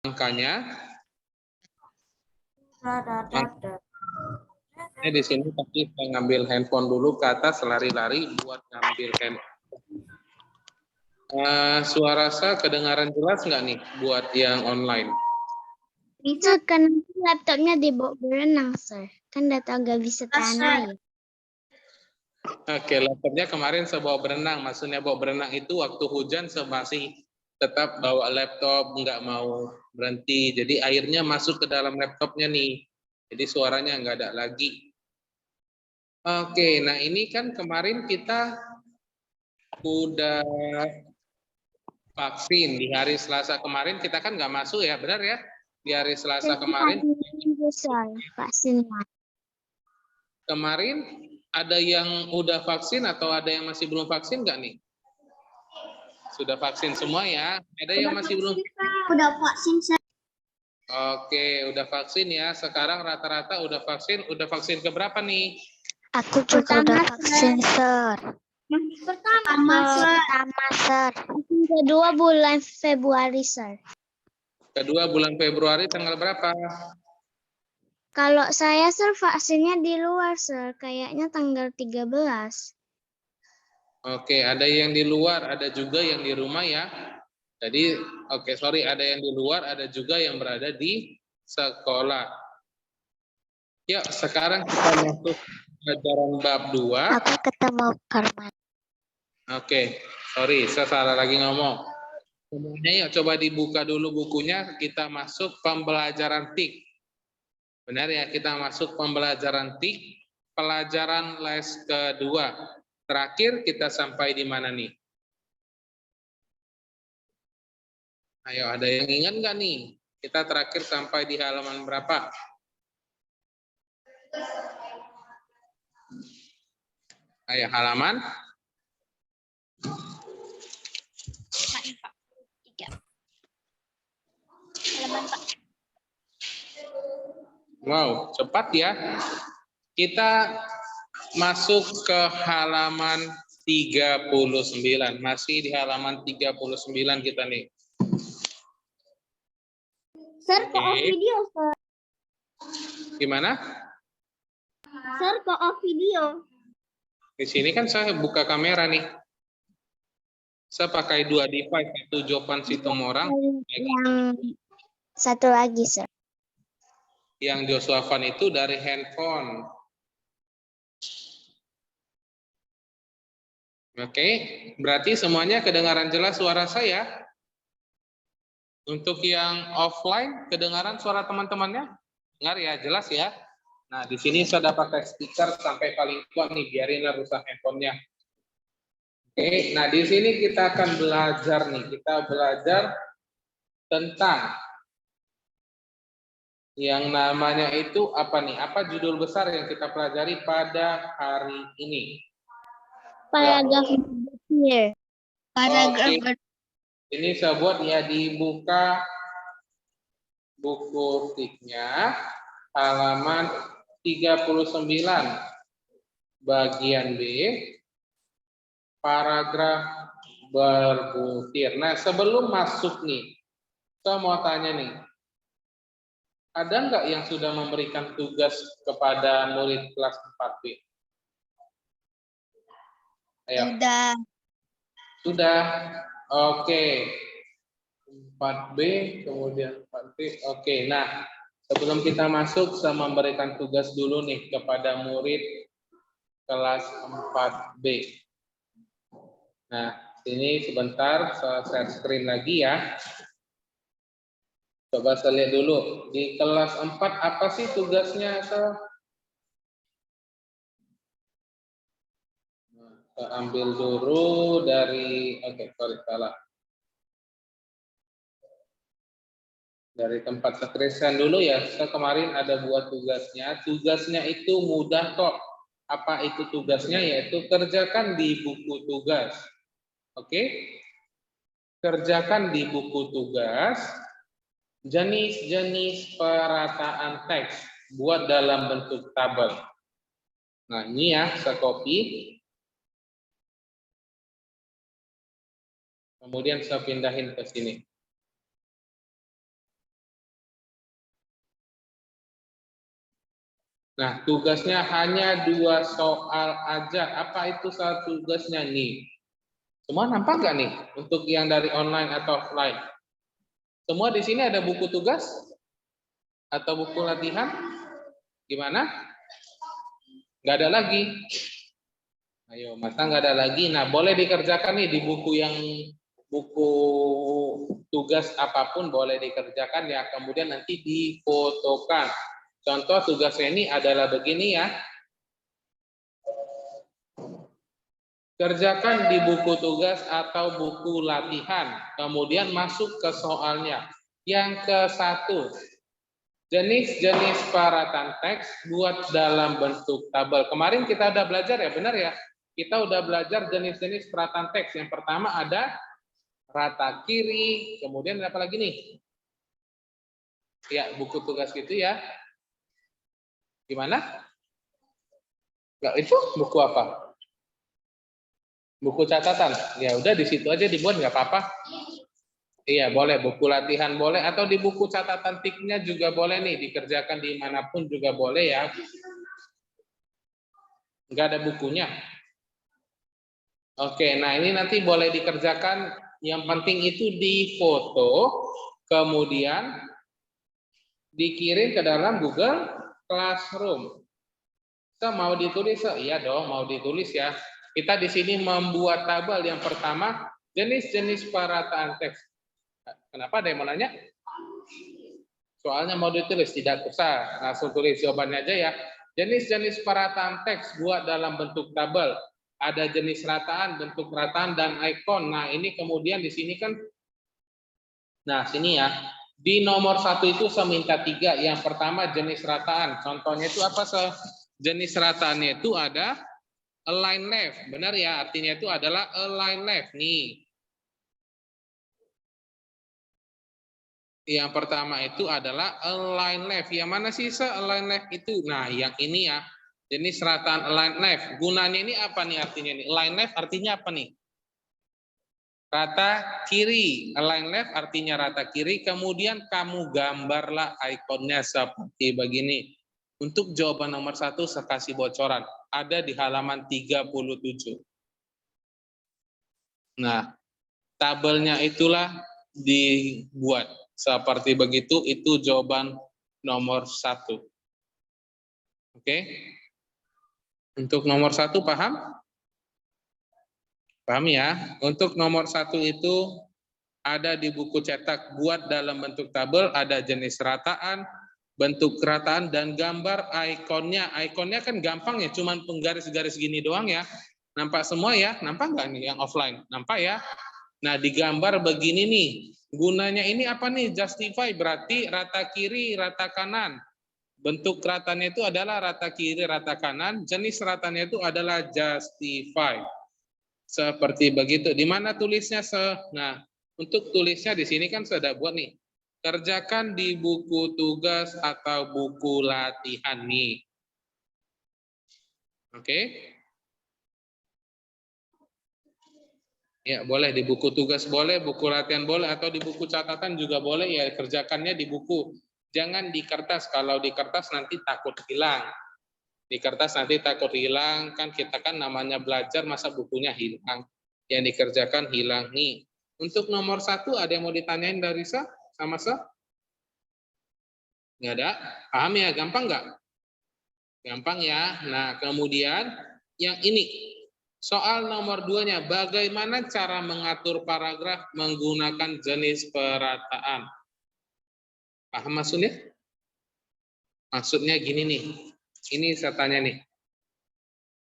angkanya. Ini di sini pasti saya ngambil handphone dulu ke atas, lari-lari buat ngambil handphone. Suara saya kedengaran jelas nggak nih buat yang online? Bisa kan laptopnya dibawa berenang, Sir. Kan data nggak bisa tahan air. Oke, laptopnya kemarin saya bawa berenang. Maksudnya bawa berenang itu waktu hujan saya masih tetap bawa laptop, nggak mau berhenti. Jadi airnya masuk ke dalam laptopnya nih. Jadi suaranya nggak ada lagi. Oke, nah ini kan kemarin kita udah vaksin di hari Selasa kemarin. Kita kan nggak masuk ya, benar ya? Di hari Selasa kemarin. Vaksinnya. Kemarin ada yang udah vaksin atau ada yang masih belum vaksin nggak nih? Sudah vaksin semua ya? Ada yang masih belum? Udah vaksin, Sir. Oke, udah vaksin ya. Sekarang rata-rata udah vaksin. Udah vaksin keberapa nih? Aku juga udah vaksin, Sir. Pertama, Sir. Kedua bulan Februari, Sir. Kedua bulan Februari tanggal berapa? Kalau saya, Sir, vaksinnya di luar, Sir. Kayaknya tanggal 13. Oke, ada yang di luar, ada juga yang di rumah ya. Jadi, oke, sorry, ada yang di luar, ada juga yang berada di sekolah. Yuk, sekarang kita masuk pelajaran bab 2. Aku ketemu Karman. Oke, sorry, saya salah lagi ngomong. Semuanya yuk coba dibuka dulu bukunya, kita masuk pembelajaran TIK. Benar ya, kita masuk pembelajaran TIK, pelajaran les kedua. Terakhir kita sampai di mana nih? Ayo, ada yang ingat nggak nih? Kita terakhir sampai di halaman berapa? Ayo, halaman? Wow, cepat ya. Kita masuk ke halaman 39. Masih di halaman 39 kita nih. Sir, kok off video, Sir? Gimana? Sir, kok off video? Di sini kan saya buka kamera nih. Saya pakai dua device, satu Jovan Situmorang, Yang satu lagi, Sir. yang Joshua Van itu dari handphone. Oke, berarti semuanya kedengaran jelas suara saya. Untuk yang offline, kedengaran suara teman-temannya? Dengar ya, jelas ya. Nah, di sini saya udah pakai speaker sampai paling kuat nih, biarin rusak handphonenya. Oke, nah di sini kita akan belajar nih, kita belajar tentang yang namanya itu apa nih? Apa judul besar yang kita pelajari pada hari ini? Paragraf here. Oke. Ini saya buat ya, dibuka buku tiknya halaman 39 bagian B paragraf berbutir. Nah, sebelum masuk nih, saya mau tanya nih, ada nggak yang sudah memberikan tugas kepada murid kelas 4B? Ayo. Sudah. Oke. 4B, kemudian 4B. Oke, nah sebelum kita masuk, saya memberikan tugas dulu nih kepada murid kelas 4B. Nah, sini sebentar saya share screen lagi ya. Coba saya lihat dulu. Di kelas 4 apa sih tugasnya? Saya ambil dulu dari, oke, sorry, salah. Dari tempat screen dulu ya. Saya kemarin ada buat tugasnya. Tugasnya itu mudah kok. Apa itu tugasnya? Yaitu kerjakan di buku tugas. Oke? Kerjakan di buku tugas jenis-jenis perataan teks. Buat dalam bentuk tabel. Nah, ini ya, saya copy. Kemudian saya pindahin ke sini. Nah, tugasnya hanya 2 soal aja. Apa itu satu tugasnya nih? Semua nampak nggak nih untuk yang dari online atau offline? Semua di sini ada buku tugas atau buku latihan? Gimana? Nggak ada lagi. Ayo, masa nggak ada lagi? Nah, boleh dikerjakan nih di buku tugas apapun boleh dikerjakan ya. Kemudian nanti difotokan. Contoh tugasnya ini adalah begini ya. Kerjakan di buku tugas atau buku latihan. Kemudian masuk ke soalnya. Yang ke-1. Jenis-jenis paratan teks buat dalam bentuk tabel. Kemarin kita udah belajar ya, benar ya? Kita udah belajar jenis-jenis paratan teks. Yang pertama ada rata kiri, kemudian apa lagi nih? Ya, buku tugas gitu ya. Gimana? Enggak, itu buku apa? Buku catatan. Ya udah di situ aja dibuat nggak apa-apa. Iya, boleh. Buku latihan boleh. Atau di buku catatan tiknya juga boleh nih. Dikerjakan dimanapun juga boleh ya. Nggak ada bukunya. Oke, nah ini nanti boleh dikerjakan. Yang penting itu difoto. Kemudian dikirim ke dalam Google Classroom. So, mau ditulis? Iya dong, mau ditulis ya. Kita di sini membuat tabel yang pertama, jenis-jenis parataan teks. Kenapa ada yang mau nanya? Soalnya mau ditulis, tidak usah. Langsung tulis jawabannya aja ya. Jenis-jenis parataan teks buat dalam bentuk tabel. Ada jenis rataan, bentuk rataan, dan ikon. Nah, ini kemudian di sini kan, nah sini ya. Di nomor 1 itu saya minta 3. Yang pertama jenis rataan. Contohnya itu apa? Jenis rataannya itu ada align left. Benar ya? Artinya itu adalah align left. Nih. Yang pertama itu adalah align left. Yang mana sih align left itu? Nah, yang ini ya. Jenis rataan align left. Gunanya ini apa nih artinya nih? Align left artinya apa nih? Rata kiri. Align left artinya rata kiri. Kemudian kamu gambarlah ikonnya seperti begini. Untuk jawaban nomor 1 saya kasih bocoran. Ada di halaman 37. Nah, tabelnya itulah dibuat. Seperti begitu, itu jawaban nomor 1. Oke? Untuk nomor 1 paham? Paham ya? Untuk nomor 1 itu ada di buku cetak buat dalam bentuk tabel, ada jenis rataan, bentuk rataan, dan gambar ikonnya. Ikonnya kan gampang ya, cuman penggaris-garis gini doang ya. Nampak semua ya? Nampak nggak nih yang offline? Nampak ya? Nah, digambar begini nih. Gunanya ini apa nih? Justify, berarti rata kiri, rata kanan. Bentuk ratanya itu adalah rata kiri, rata kanan. Jenis ratanya itu adalah justify. Seperti begitu. Di mana tulisnya? Nah, untuk tulisnya di sini kan sudah buat nih. Kerjakan di buku tugas atau buku latihan nih. Oke? Ya, boleh di buku tugas boleh, buku latihan boleh, atau di buku catatan juga boleh ya. Kerjakannya di buku. Jangan di kertas. Kalau di kertas nanti takut hilang. Di kertas nanti takut hilang, kan kita kan namanya belajar, masa bukunya hilang. Yang dikerjakan hilang nih. Untuk nomor 1 ada yang mau ditanyain dari sama Sa? Nggak ada? Paham ya? Gampang nggak? Gampang ya. Nah, kemudian yang ini. Soal nomor 2-nya, bagaimana cara mengatur paragraf menggunakan jenis perataan? Paham maksudnya? Maksudnya gini nih. Ini saya tanya nih.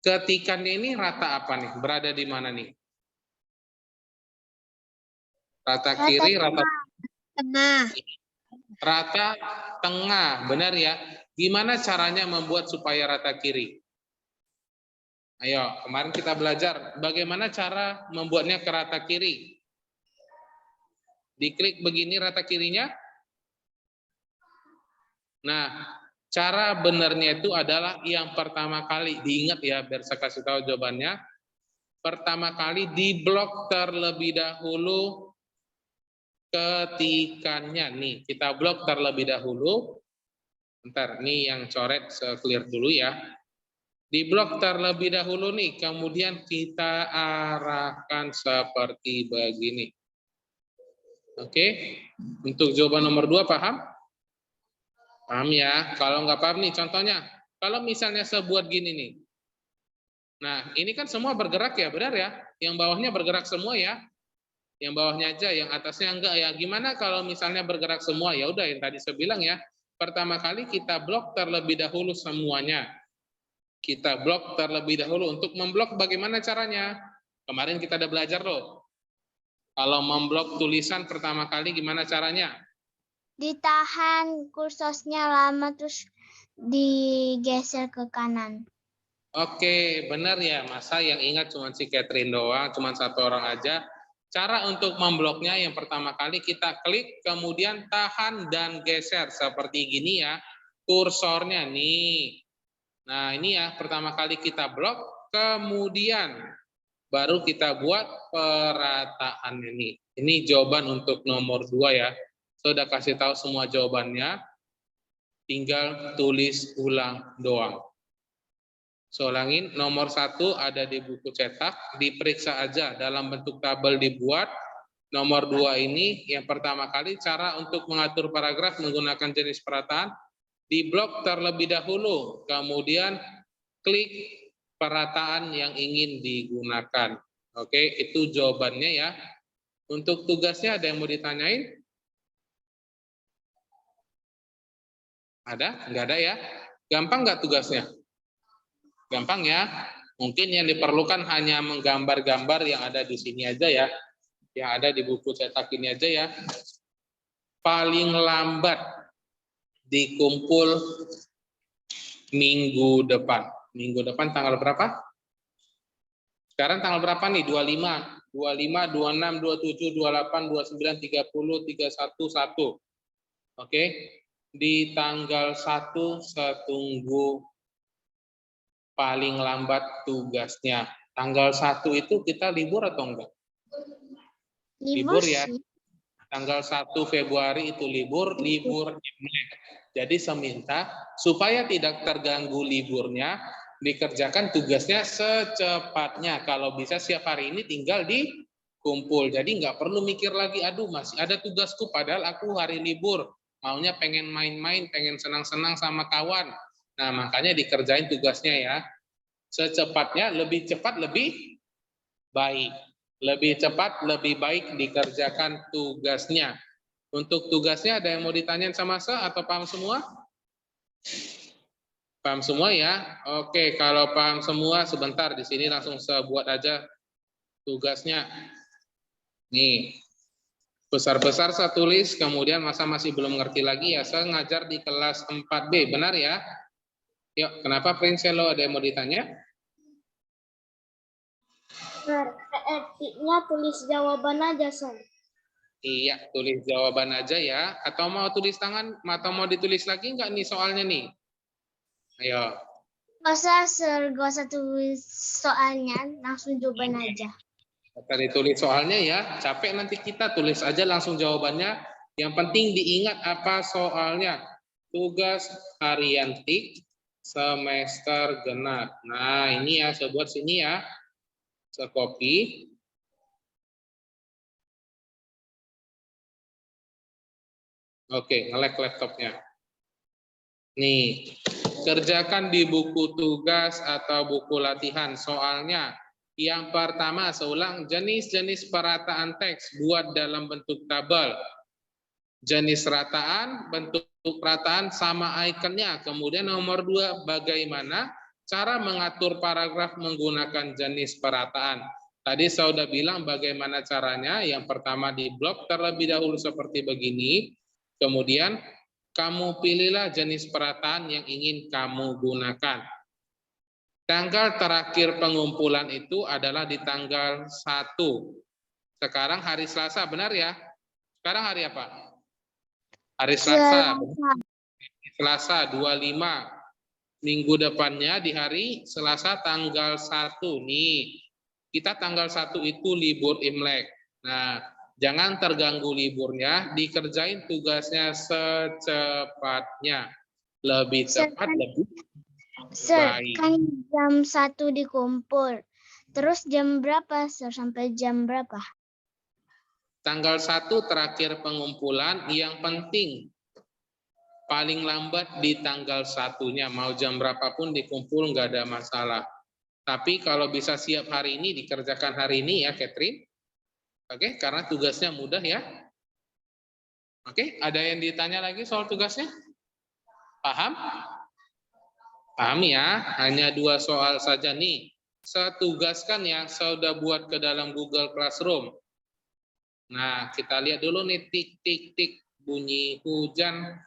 Ketikannya ini rata apa nih? Berada di mana nih? Rata kiri, rata tengah. Rata tengah, benar ya? Gimana caranya membuat supaya rata kiri? Ayo, kemarin kita belajar bagaimana cara membuatnya ke rata kiri. Diklik begini rata kirinya. Nah, cara benarnya itu adalah yang pertama kali, diingat ya, biar saya kasih tahu jawabannya. Pertama kali diblok terlebih dahulu ketikannya. Nih, kita blok terlebih dahulu. Bentar, ini yang coret clear dulu ya. Di blok terlebih dahulu nih, kemudian kita arahkan seperti begini. Oke, untuk jawaban nomor 2 paham? Paham ya? Kalau nggak paham nih, contohnya, kalau misalnya sebuat gini nih. Nah, ini kan semua bergerak ya, benar ya? Yang bawahnya bergerak semua ya? Yang bawahnya aja, yang atasnya enggak ya? Gimana kalau misalnya bergerak semua? Ya udah, yang tadi saya bilang ya, pertama kali kita blok terlebih dahulu semuanya. Kita blok terlebih dahulu. Untuk memblok bagaimana caranya? Kemarin kita udah belajar loh. Kalau memblok tulisan pertama kali gimana caranya? Ditahan kursornya lama terus digeser ke kanan. Oke, benar ya. Masa yang ingat cuma si Catherine doang, cuma satu orang aja. Cara untuk membloknya yang pertama kali kita klik, kemudian tahan dan geser. Seperti gini ya, kursornya nih. Nah ini ya, pertama kali kita blok, kemudian baru kita buat perataan ini. Ini jawaban untuk nomor 2 ya. Saya sudah kasih tahu semua jawabannya, tinggal tulis ulang doang. So, ulangin, nomor 1 ada di buku cetak, diperiksa aja dalam bentuk tabel dibuat. Nomor 2 ini yang pertama kali cara untuk mengatur paragraf menggunakan jenis perataan, di blok terlebih dahulu, kemudian klik perataan yang ingin digunakan. Oke, itu jawabannya ya. Untuk tugasnya ada yang mau ditanyain? Ada? Enggak ada ya? Gampang nggak tugasnya? Gampang ya. Mungkin yang diperlukan hanya menggambar-gambar yang ada di sini aja ya. Yang ada di buku cetak ini aja ya. Paling lambat dikumpul minggu depan. Minggu depan tanggal berapa? Sekarang tanggal berapa nih? 25, 26, 27, 28, 29, 30, 31, 1. Oke. Di tanggal 1 saya tunggu paling lambat tugasnya. Tanggal 1 itu kita libur atau enggak? Libur ya. Tanggal 1 Februari itu libur Imlek. Jadi saya minta supaya tidak terganggu liburnya, dikerjakan tugasnya secepatnya. Kalau bisa siap hari ini tinggal dikumpul. Jadi nggak perlu mikir lagi, aduh masih ada tugasku padahal aku hari libur. Maunya pengen main-main, pengen senang-senang sama kawan. Nah makanya dikerjain tugasnya ya. Secepatnya, lebih cepat, lebih baik. Lebih cepat, lebih baik dikerjakan tugasnya. Untuk tugasnya ada yang mau ditanyain sama saya atau paham semua? Paham semua ya? Oke, kalau paham semua sebentar di sini langsung saya buat aja tugasnya. Nih, besar-besar saya tulis, kemudian masa masih belum ngerti lagi ya, saya ngajar di kelas 4B, benar ya? Yuk, kenapa Prinselo ada yang mau ditanya? Artinya tulis jawaban aja, Sir. Iya, tulis jawaban aja ya. Atau mau tulis tangan, atau mau ditulis lagi nggak nih soalnya nih? Ayo. Gak usah tulis soalnya, langsung jawaban aja. Tadi tulis soalnya ya, capek nanti kita tulis aja langsung jawabannya. Yang penting diingat apa soalnya. Tugas harian TIK semester genap. Nah ini ya, saya buat sini ya. Saya copy. Oke, nge-lag laptopnya. Nih, kerjakan di buku tugas atau buku latihan. Soalnya, yang pertama, seulang jenis-jenis perataan teks buat dalam bentuk tabel. Jenis rataan, bentuk perataan, sama ikonnya. Kemudian nomor 2, bagaimana cara mengatur paragraf menggunakan jenis perataan. Tadi saya sudah bilang bagaimana caranya. Yang pertama di blok terlebih dahulu seperti begini. Kemudian kamu pilihlah jenis perataan yang ingin kamu gunakan. Tanggal terakhir pengumpulan itu adalah di tanggal 1. Sekarang hari Selasa, benar ya? Sekarang hari apa? Hari Selasa. Selasa 25. Minggu depannya di hari Selasa tanggal 1 nih. Kita tanggal 1 itu libur Imlek. Nah, jangan terganggu liburnya, dikerjain tugasnya secepatnya. Lebih Sir, tepat, lebih Sir, baik. kan jam 1 dikumpul. Terus jam berapa, Sir? Sampai jam berapa? Tanggal 1 terakhir pengumpulan, yang penting paling lambat di tanggal 1-nya. Mau jam berapapun dikumpul, nggak ada masalah. Tapi kalau bisa siap hari ini, dikerjakan hari ini ya, Catherine. Oke, karena tugasnya mudah ya. Oke, ada yang ditanya lagi soal tugasnya? Paham? Paham ya, hanya 2 soal saja nih. Saya tugaskan ya, saya udah buat ke dalam Google Classroom. Nah, kita lihat dulu nih, tik, tik, tik, bunyi hujan.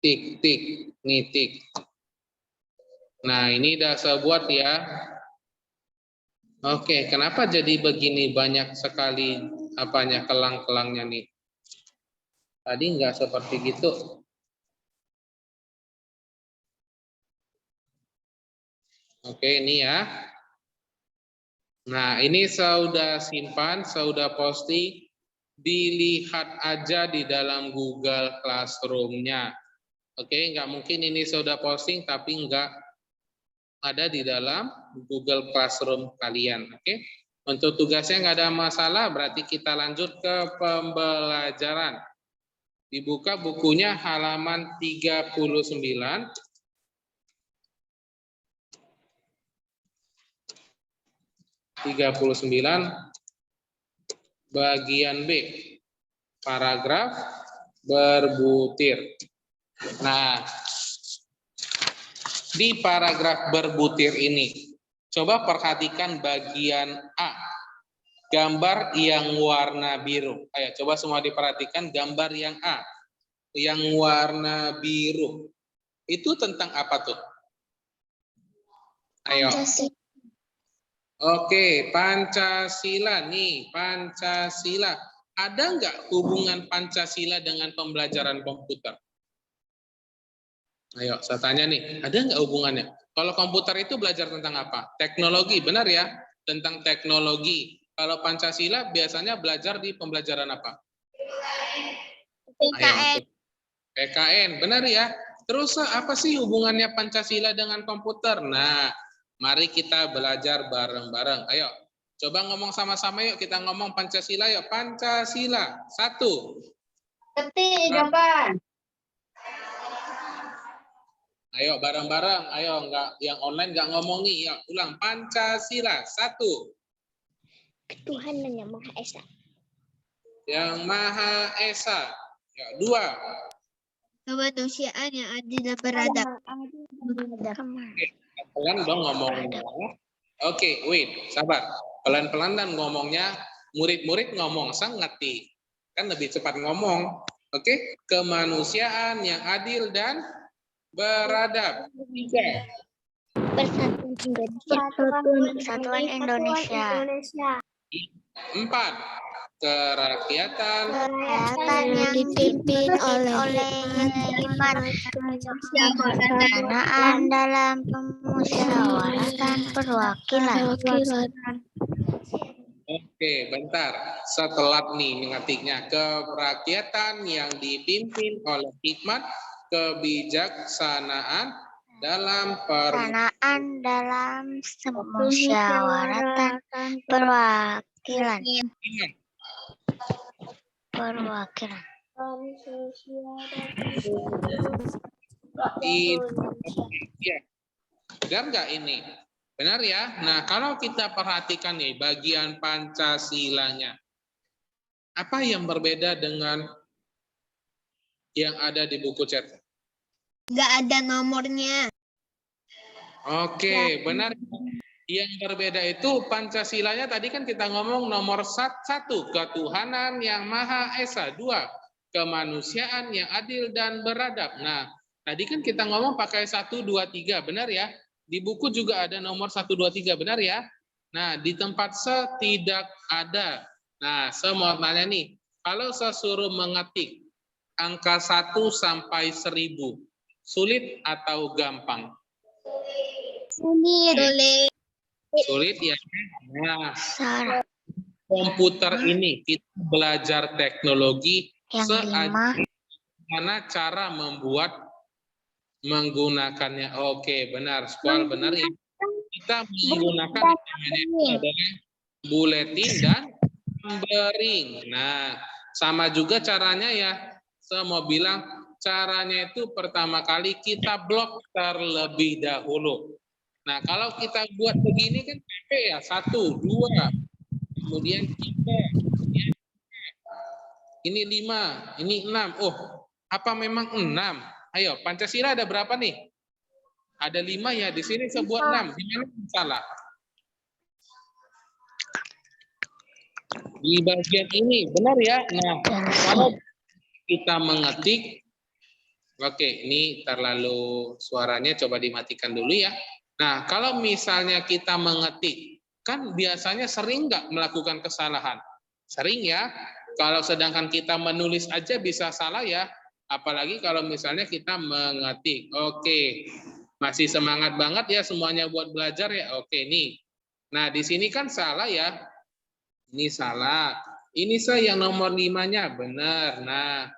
Tik, tik, nih tik. Nah, ini udah saya buat ya. Oke, kenapa jadi begini banyak sekali apanya kelang-kelangnya nih? Tadi nggak seperti gitu. Oke, ini ya. Nah, ini saya sudah simpan, saya sudah posting. Dilihat aja di dalam Google Classroom-nya. Oke, nggak mungkin ini saya sudah posting tapi nggak ada di dalam Google Classroom kalian. Oke, untuk tugasnya nggak ada masalah, berarti kita lanjut ke pembelajaran. Dibuka bukunya halaman 39. Bagian B, paragraf berbutir. Nah, di paragraf berbutir ini, coba perhatikan bagian A, gambar yang warna biru. Ayo, coba semua diperhatikan gambar yang A, yang warna biru. Itu tentang apa tuh? Ayo. Pancasila. Oke, Pancasila nih, Pancasila. Ada nggak hubungan Pancasila dengan pembelajaran komputer? Ayo, saya tanya nih, ada nggak hubungannya? Kalau komputer itu belajar tentang apa? Teknologi, benar ya? Tentang teknologi. Kalau Pancasila biasanya belajar di pembelajaran apa? PKN. Ayo, PKN, benar ya? Terus apa sih hubungannya Pancasila dengan komputer? Nah, mari kita belajar bareng-bareng. Ayo, coba ngomong sama-sama yuk. Kita ngomong Pancasila yuk. Pancasila. 1. Ketik, jawaban. Ayo bareng-bareng. Ayo, nggak yang online nggak ngomong nih. Ya, ulang. Pancasila. 1. Ketuhanan yang Maha Esa. Yang Maha Esa. Ya, 2. Kemanusiaan yang adil dan beradab. Pelan dong ngomongnya. Oke, wait, sabar. Pelan-pelan dan ngomongnya. Murid-murid ngomong, sang ngerti. Kan lebih cepat ngomong. Oke, kemanusiaan yang adil dan beradab. 3. Persatuan Indonesia. 4. Kerakyatan Yang dipimpin oleh hikmat kebijaksanaan dalam pemusyawaratan perwakilan. Oke, bentar. Setelah nih mengetiknya, kerakyatan yang dipimpin oleh hikmat kebijaksanaan dalam Dalam pemusyawaratan perwakilan. Iya. Benar nggak ini? Benar ya? Nah, kalau kita perhatikan nih bagian Pancasilanya. Apa yang berbeda dengan yang ada di buku chat? Nggak ada nomornya. Oke, benar. Yang berbeda itu Pancasilanya tadi kan kita ngomong nomor 1, ketuhanan yang Maha Esa. 2, kemanusiaan yang adil dan beradab. Nah, tadi kan kita ngomong pakai 1, 2, 3, benar ya? Di buku juga ada nomor 1, 2, 3, benar ya? Nah, di tempat saya tidak ada. Nah, saya mau tanya nih, kalau saya suruh mengetik angka 1 sampai 1000, sulit atau gampang? Sulit. Sulit ya. Nah, komputer ini kita belajar teknologi Yang 5. bagaimana cara menggunakannya. Oke, benar, Squall, benar ya. Kita menggunakan namanya itu adalah buletin dan numbering. Nah, sama juga caranya ya. Saya mau bilang caranya itu pertama kali kita blok terlebih dahulu. Nah, kalau kita buat begini kan capek ya, 1, 2, kemudian 3, ini 5, ini 6. Oh, apa memang 6? Ayo, Pancasila ada berapa nih? Ada 5 ya, di sini saya buat 6. Gimana salah? Di bagian ini, benar ya? Nah, kalau kita mengetik, oke, ini terlalu suaranya coba dimatikan dulu ya. Nah, kalau misalnya kita mengetik, kan biasanya sering nggak melakukan kesalahan? Sering ya. Kalau sedangkan kita menulis aja bisa salah ya. Apalagi kalau misalnya kita mengetik. Oke, masih semangat banget ya semuanya buat belajar ya. Oke, nih. Nah, di sini kan salah ya. Ini salah. Ini saya yang nomor 5-nya, benar. Nah,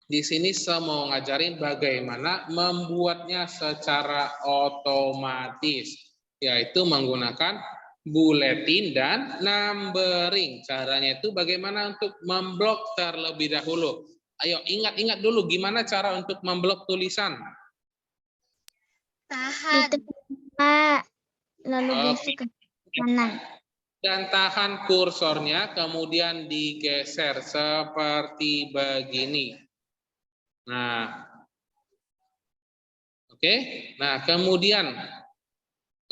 di sini saya mau ngajarin bagaimana membuatnya secara otomatis, yaitu menggunakan buletin dan numbering. Caranya itu bagaimana untuk memblok terlebih dahulu. Ayo ingat-ingat dulu gimana cara untuk memblok tulisan. Tahan. Lalu geser ke kanan. Dan tahan kursornya, kemudian digeser seperti begini. Nah, oke. Nah, kemudian,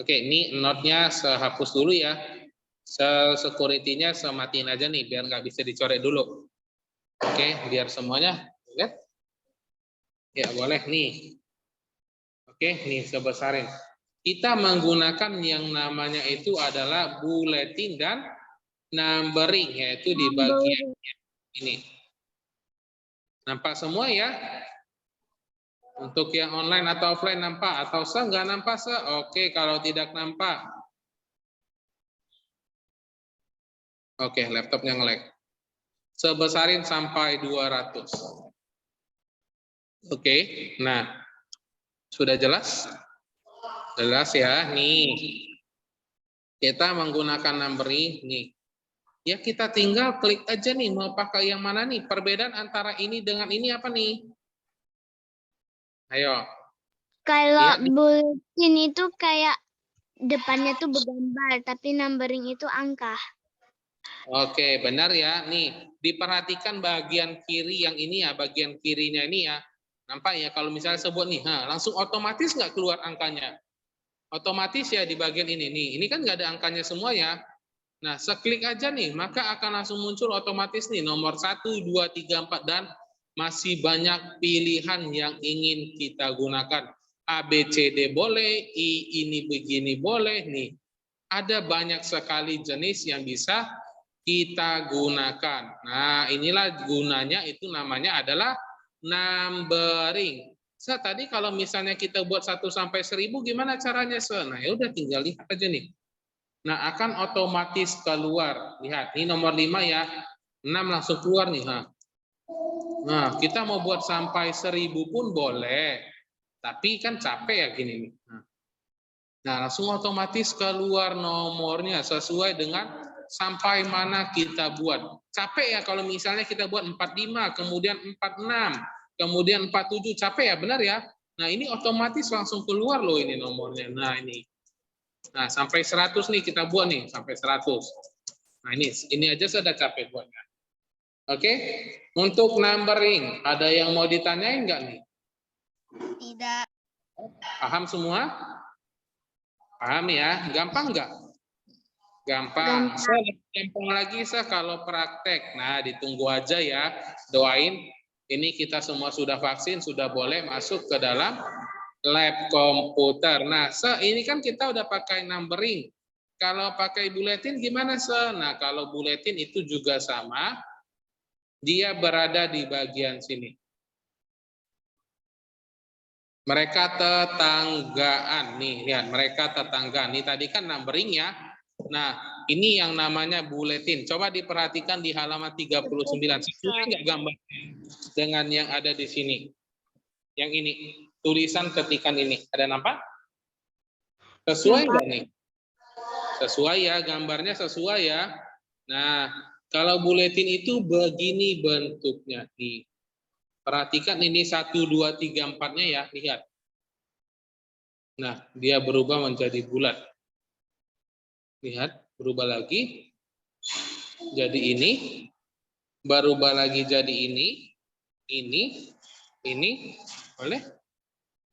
oke, ini notnya saya hapus dulu ya. Security-nya saya matiin aja nih, biar nggak bisa dicoret dulu. Oke, biar semuanya lihat. Ya, boleh nih. Oke, nih saya besarin. Kita menggunakan yang namanya itu adalah buletin dan numbering, yaitu di bagian ini. Nampak semua ya? Untuk yang online atau offline nampak? Atau nggak nampak? Oke, kalau tidak nampak. Oke, laptopnya nge-lag. Sebesarin sampai 200. Oke, nah. Sudah jelas? Jelas ya? Nih. Kita menggunakan numbering. Nih. Ya kita tinggal klik aja nih mau pakai yang mana nih. Perbedaan antara ini dengan ini apa nih? Ayo. Kalau buletin itu kayak depannya tuh bergambar, tapi numbering itu angka. Oke, benar ya. Nih, diperhatikan bagian kiri yang ini ya, bagian kirinya ini ya. Nampak ya kalau misalnya sebut nih, langsung otomatis nggak keluar angkanya? Otomatis ya di bagian ini nih. Ini kan nggak ada angkanya semua ya. Nah, seklik aja nih, maka akan langsung muncul otomatis nih nomor 1, 2, 3, 4 dan masih banyak pilihan yang ingin kita gunakan. A, B, C, D boleh, I ini begini boleh nih. Ada banyak sekali jenis yang bisa kita gunakan. Nah, inilah gunanya itu namanya adalah numbering. Tadi kalau misalnya kita buat 1 sampai 1000 gimana caranya, Nah, ya udah tinggal lihat aja nih. Nah, akan otomatis keluar. Lihat, ini nomor 5 ya. 6 langsung keluar nih. Nah, kita mau buat sampai 1000 pun boleh. Tapi kan capek ya gini nih. Nah, langsung otomatis keluar nomornya sesuai dengan sampai mana kita buat. Capek ya kalau misalnya kita buat 45, kemudian 46, kemudian 47. Capek ya, benar ya? Nah, ini otomatis langsung keluar loh ini nomornya. Nah, ini. Nah, sampai 100 nih kita buat nih, sampai 100. Nah, ini aja sudah capek buatnya. Oke, untuk numbering, ada yang mau ditanyain nggak nih? Tidak. Paham semua? Paham ya? Gampang nggak? Gampang. Gampang lagi kalau praktek. Nah, ditunggu aja ya. Doain, ini kita semua sudah vaksin, sudah boleh masuk ke dalam lab komputer. Nah, ini kan kita udah pakai numbering. Kalau pakai buletin gimana, Nah, kalau buletin itu juga sama. Dia berada di bagian sini. Mereka tetanggaan. Nih, lihat. Mereka tetanggaan. Nih, tadi kan numbering ya. Nah, ini yang namanya buletin. Coba diperhatikan di halaman 39. Sesuai nggak gambarnya? dengan yang ada di sini. Yang ini, tulisan ketikan ini. Ada nampak? Sesuai nggak nih? Sesuai ya, gambarnya sesuai ya. Nah, kalau buletin itu begini bentuknya. Nih. Perhatikan ini 1, 2, 3, 4-nya ya, lihat. Nah, dia berubah menjadi bulat. Lihat, berubah lagi. Jadi ini, berubah lagi jadi ini, boleh?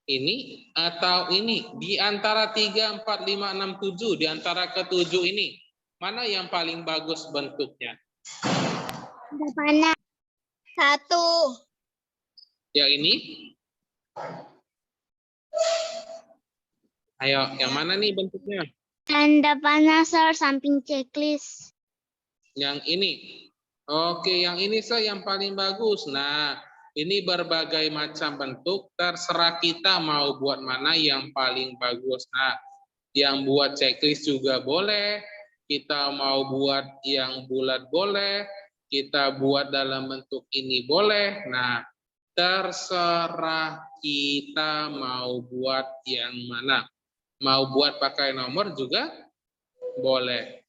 Ini atau ini. Di antara 3, 4, 5, 6, 7, di antara ketujuh ini, mana yang paling bagus bentuknya? Mana? 1. Yang ini? Ayo, yang mana nih bentuknya? Tanda panah, Sir, samping checklist. Yang ini. Oke, yang ini yang paling bagus. Nah, ini berbagai macam bentuk, terserah kita mau buat mana yang paling bagus. Nah, yang buat checklist juga boleh, kita mau buat yang bulat boleh, kita buat dalam bentuk ini boleh. Nah, terserah kita mau buat yang mana. Mau buat pakai nomor juga boleh.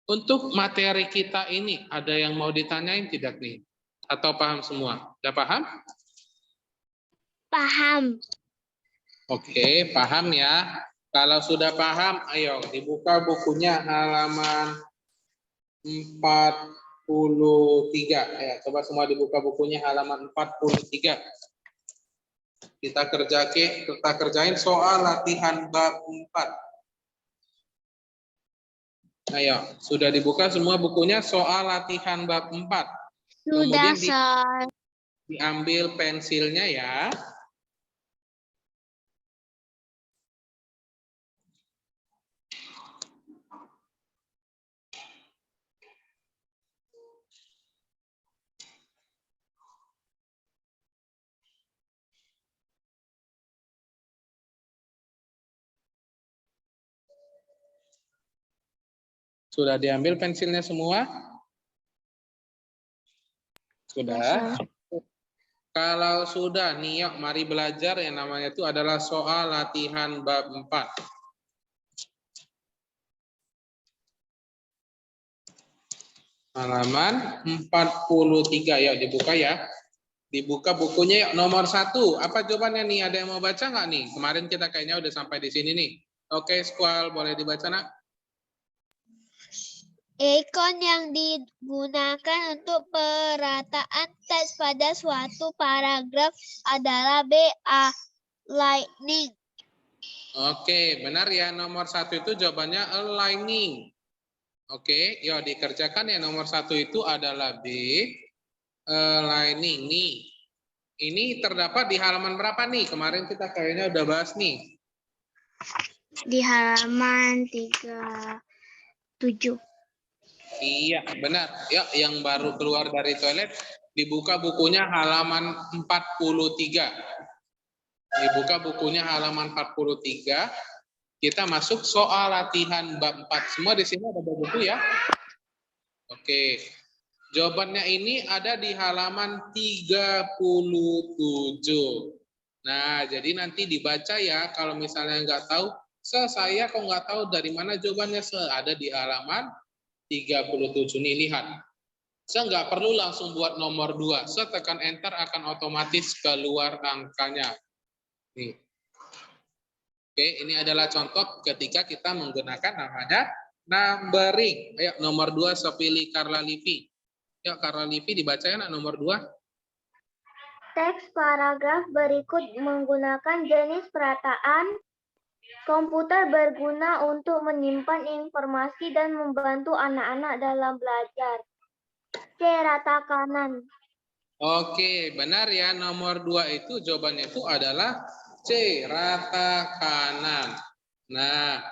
Untuk materi kita ini, ada yang mau ditanyain tidak nih? Atau paham semua? Sudah paham? Paham. Oke, paham ya. Kalau sudah paham, ayo dibuka bukunya halaman 43. Ya, coba semua dibuka bukunya halaman 43. Kita kerjain soal latihan bab 4. Ayo, sudah dibuka semua bukunya soal latihan bab 4. Sudah, Kemudian Sir. diambil pensilnya ya. Sudah diambil pensilnya semua? Sudah. Kalau sudah, nih yuk mari belajar yang namanya itu adalah soal latihan bab 4. Halaman 43, yuk dibuka ya. Dibuka bukunya yuk, nomor 1. Apa jawabannya nih? Ada yang mau baca nggak nih? Kemarin kita kayaknya udah sampai di sini nih. Oke, Squall, boleh dibaca nak? Ikon yang digunakan untuk perataan teks pada suatu paragraf adalah BA lightning. Oke, benar ya. Nomor 1 itu jawabannya aligning. Oke, yuk dikerjakan ya. Nomor 1 itu adalah B, aligning nih. Ini terdapat di halaman berapa nih? Kemarin kita kayaknya udah bahas nih. Di halaman 37. Iya, benar. Yuk, yang baru keluar dari toilet, dibuka bukunya halaman 43. Dibuka bukunya halaman 43. Kita masuk soal latihan bab 4. Semua di sini ada buku ya? Oke. Jawabannya ini ada di halaman 37. Nah, jadi nanti dibaca ya. Kalau misalnya nggak tahu, saya kok nggak tahu dari mana jawabannya. Ada di halaman 37 nih, lihat. Saya nggak perlu langsung buat nomor 2. Saya tekan enter akan otomatis keluar angkanya. Nih. Oke, ini adalah contoh ketika kita menggunakan namanya numbering. Ayo, nomor 2 saya pilih Carla Livi. Yuk, Carla Livi dibaca ya nomor 2. Teks paragraf berikut menggunakan jenis perataan. Komputer berguna untuk menyimpan informasi dan membantu anak-anak dalam belajar. C. Rata kanan. Oke, benar ya. Nomor 2 itu jawabannya itu adalah C. Rata kanan. Nah,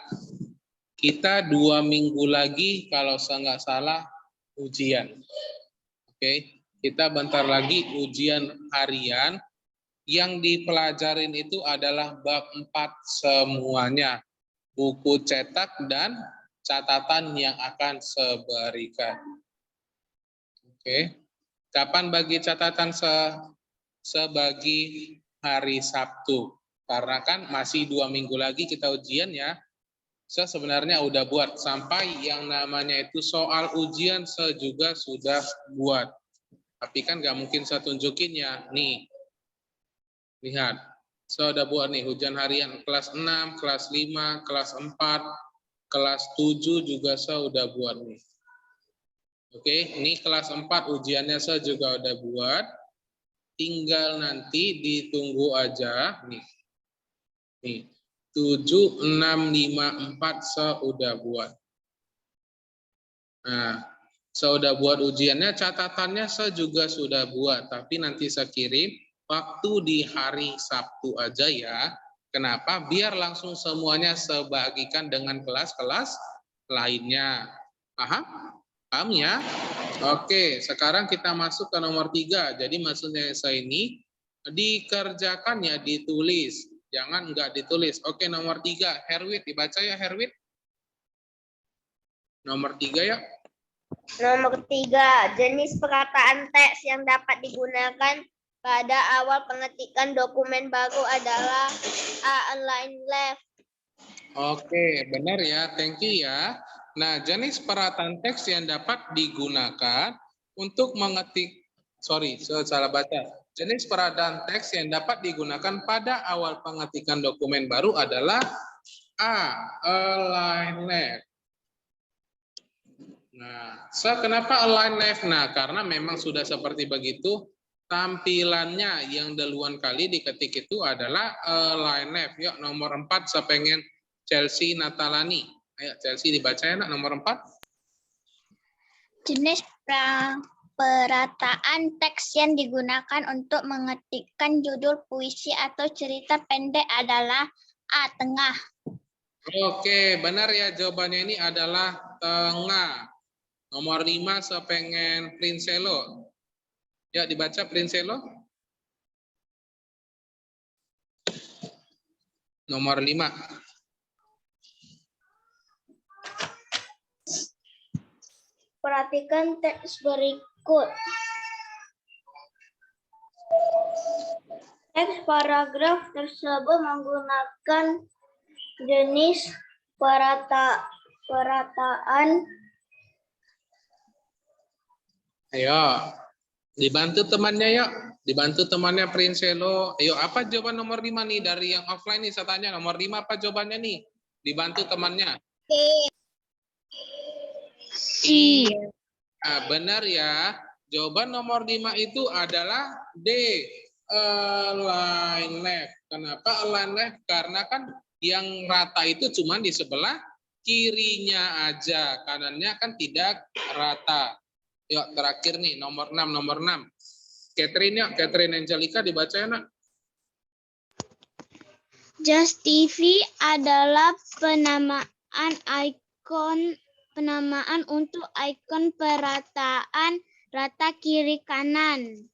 kita 2 minggu lagi kalau saya nggak salah ujian. Oke, kita bentar lagi ujian harian. Yang dipelajarin itu adalah bab 4 semuanya. Buku cetak dan catatan yang akan saya berikan. Oke. Kapan bagi catatan sebagi hari Sabtu? Karena kan masih 2 minggu lagi kita ujian ya. Saya sebenarnya udah buat sampai yang namanya itu soal ujian saya juga sudah buat. Tapi kan nggak mungkin saya tunjukin ya. Nih, lihat. Saya udah buat nih hujan harian kelas 6, kelas 5, kelas 4, kelas 7 juga saya udah buat nih. Oke, ini kelas 4 ujiannya saya juga udah buat. Tinggal nanti ditunggu aja nih. Nih, 7, 6, 5, 4 saya udah buat. Nah, saya udah buat ujiannya, catatannya saya juga sudah buat, tapi nanti saya kirim waktu di hari Sabtu aja ya. Kenapa? Biar langsung semuanya saya bagikan dengan kelas-kelas lainnya. Paham? Paham ya? Oke, sekarang kita masuk ke nomor 3. Jadi maksudnya saya ini dikerjakan ya, ditulis. Jangan enggak ditulis. Oke, nomor 3. Herwit, dibaca ya Herwit. Nomor 3 ya. Nomor 3, jenis perkataan teks yang dapat digunakan pada awal pengetikan dokumen baru adalah A. Align left. Oke, benar ya. Thank you ya. Nah, jenis perkataan teks yang dapat digunakan untuk mengetik, saya salah baca. Jenis perkataan teks yang dapat digunakan pada awal pengetikan dokumen baru adalah A. Align left. Nah, kenapa align left? Nah, karena memang sudah seperti begitu, tampilannya yang duluan kali diketik itu adalah align left. Yuk, nomor 4 saya pengen Chelsea Natalani. Ayo, Chelsea dibaca ya, nomor 4. Jenis perataan teks yang digunakan untuk mengetikkan judul puisi atau cerita pendek adalah A. Tengah. Oke, benar ya, jawabannya ini adalah tengah. Nomor 5 saya pengen Prinselo. Ya, dibaca Prinselo. Nomor 5. Perhatikan teks berikut. Teks paragraf tersebut menggunakan jenis perataan. Ayo, dibantu temannya yuk. Dibantu temannya Prinselo. Ayo, apa jawaban nomor 5 nih dari yang offline nih saya tanya. Nomor 5 apa jawabannya nih? Dibantu temannya. C. Nah, benar ya. Jawaban nomor 5 itu adalah D. Align left. Kenapa align left? Karena kan yang rata itu cuma di sebelah kirinya aja. Kanannya kan tidak rata. Yuk, terakhir nih, nomor 6. Catherine ya, Catherine Angelica dibaca ya, nak. Just TV adalah penamaan untuk ikon perataan rata kiri kanan.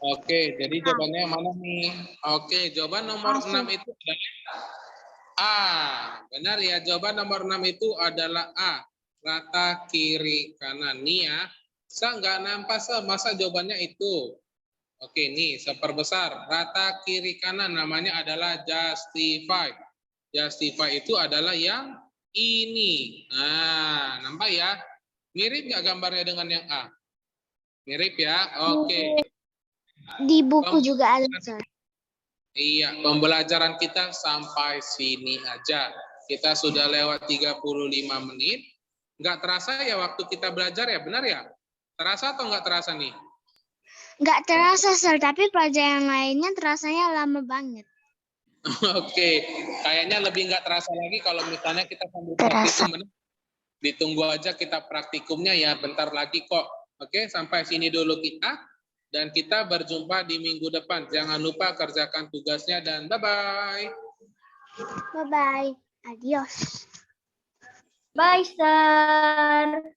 Oke, jadi jawabannya yang mana nih? Oke, jawaban nomor 6 itu adalah A. Benar ya, jawaban nomor 6 itu adalah A. Rata kiri kanan. Nih ya, saya nggak nampak masa jawabannya itu. Oke, nih seperbesar. Rata kiri kanan namanya adalah justify. Justify itu adalah yang ini. Nah, nampak ya? Mirip nggak gambarnya dengan yang A? Mirip ya? Oke. Di buku juga ada, Sir. Iya, pembelajaran kita sampai sini aja. Kita sudah lewat 35 menit. Nggak terasa ya waktu kita belajar ya, benar ya? Terasa atau nggak terasa nih? Nggak terasa, Sir, tapi pelajaran lainnya terasanya lama banget. Oke, kayaknya lebih nggak terasa lagi kalau misalnya kita sambil praktikum. Ditunggu aja kita praktikumnya ya, bentar lagi kok. Oke, sampai sini dulu kita. Dan kita berjumpa di minggu depan. Jangan lupa kerjakan tugasnya dan bye-bye. Bye-bye. Adios. Bye, Sir.